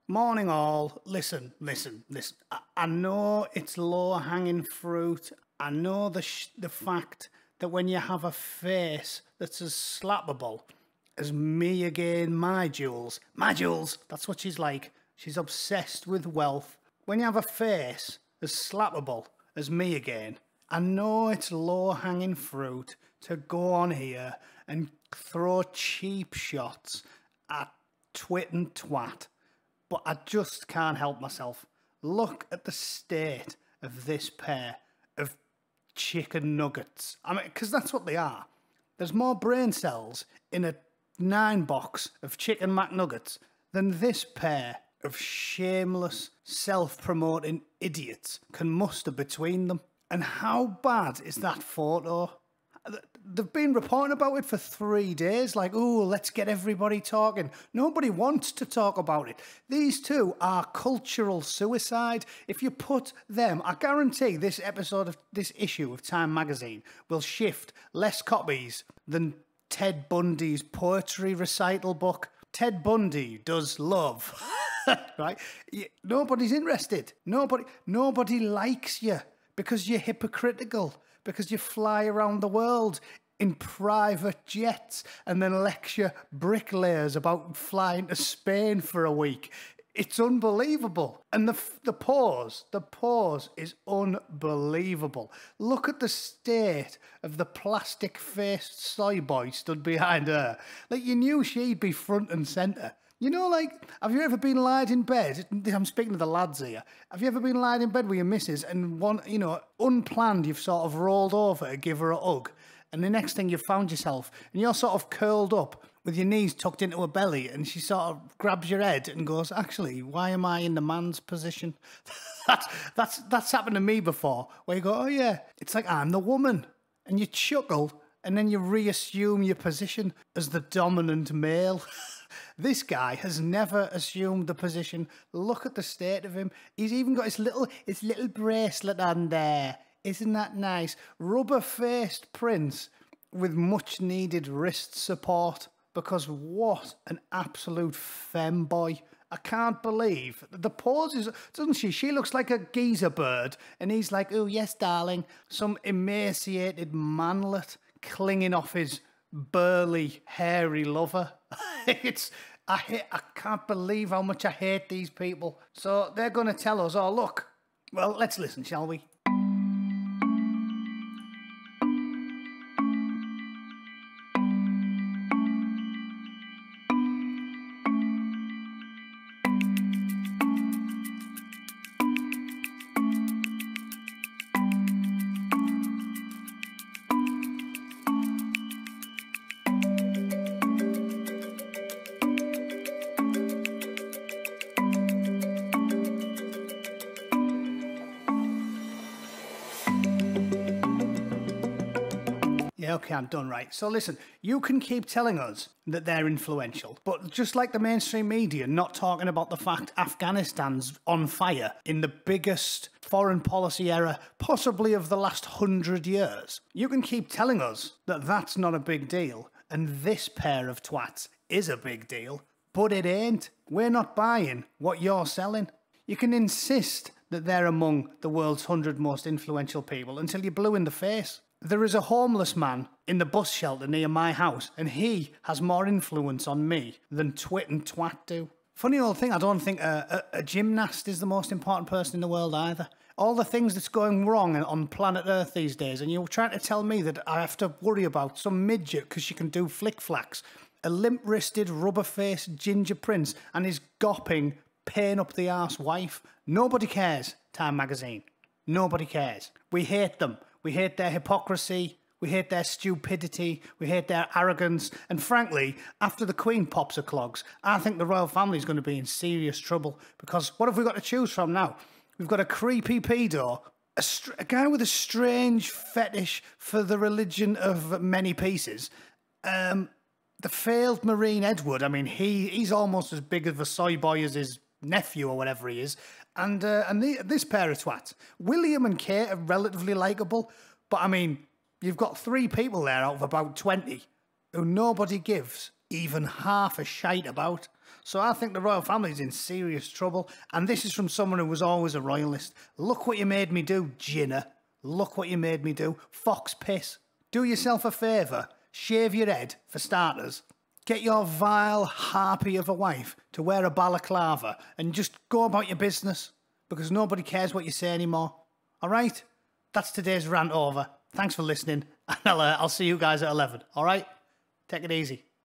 Morning all. Listen. I know it's low-hanging fruit. I know the fact that when you have a face that's as slappable as me again, my jewels, that's what she's like. She's obsessed with wealth. When you have a face as slappable as me again, I know it's low-hanging fruit to go on here and throw cheap shots at twit and twat. But I just can't help myself. Look at the state of this pair of chicken nuggets. I mean, because that's what they are. There's more brain cells in a 9-box of chicken McNuggets than this pair of shameless, self-promoting idiots can muster between them. And how bad is that photo? They've been reporting about it for 3 days, like, oh, let's get everybody talking. Nobody wants to talk about it. These two are cultural suicide. If you put them, I guarantee this issue of Time magazine will shift less copies than Ted Bundy's poetry recital book. Ted Bundy does love, right? Nobody's interested. Nobody likes you because you're hypocritical. Because you fly around the world in private jets and then lecture bricklayers about flying to Spain for a week. It's unbelievable. And the pause is unbelievable. Look at the state of the plastic-faced soy boy stood behind her. Like, you knew she'd be front and centre. You know, like, have you ever been lied in bed? I'm speaking to the lads here. Have you ever been lied in bed with your missus and unplanned, you've sort of rolled over to give her a hug, and the next thing you've found yourself, and you're sort of curled up with your knees tucked into her belly, and she sort of grabs your head and goes, actually, why am I in the man's position? That's happened to me before, where you go, oh yeah, it's like I'm the woman, and you chuckle, and then you reassume your position as the dominant male. This guy has never assumed the position. Look at the state of him. He's even got his little bracelet on there. Isn't that nice? Rubber-faced prince with much-needed wrist support. Because what an absolute femboy. I can't believe the poses, doesn't she? She looks like a geezer bird. And he's like, oh, yes, darling. Some emaciated manlet clinging off his burly, hairy lover. I can't believe how much I hate these people. So they're going to tell us, oh, look. Well, let's listen, shall we? Yeah, okay, I'm done, right. So listen, you can keep telling us that they're influential, but just like the mainstream media not talking about the fact Afghanistan's on fire in the biggest foreign policy error possibly of the last 100 years, you can keep telling us that that's not a big deal, and this pair of twats is a big deal, but it ain't. We're not buying what you're selling. You can insist that they're among the world's 100 most influential people until you're blue in the face. There is a homeless man in the bus shelter near my house, and he has more influence on me than twit and twat do. Funny old thing, I don't think a gymnast is the most important person in the world either. All the things that's going wrong on planet Earth these days, and you're trying to tell me that I have to worry about some midget because she can do flick-flacks, a limp-wristed, rubber-faced ginger prince and his gopping, pain-up-the-arse wife. Nobody cares, Time magazine. Nobody cares. We hate them. We hate their hypocrisy, we hate their stupidity, we hate their arrogance, and frankly, after the Queen pops her clogs, I think the royal family is going to be in serious trouble, because what have we got to choose from now? We've got a creepy pedo, a guy with a strange fetish for the religion of many pieces, the failed Marine Edward, I mean, he's almost as big of a soy boy as his nephew or whatever he is, and this pair of twats. William and Kate are relatively likeable, but I mean, you've got 3 people there out of about 20 who nobody gives even half a shite about. So I think the royal family is in serious trouble. And this is from someone who was always a royalist. Look what you made me do, Ginner. Look what you made me do. Fox piss. Do yourself a favour. Shave your head, for starters. Get your vile harpy of a wife to wear a balaclava and just go about your business, because nobody cares what you say anymore. All right? That's today's rant over. Thanks for listening, and I'll see you guys at 11. All right? Take it easy.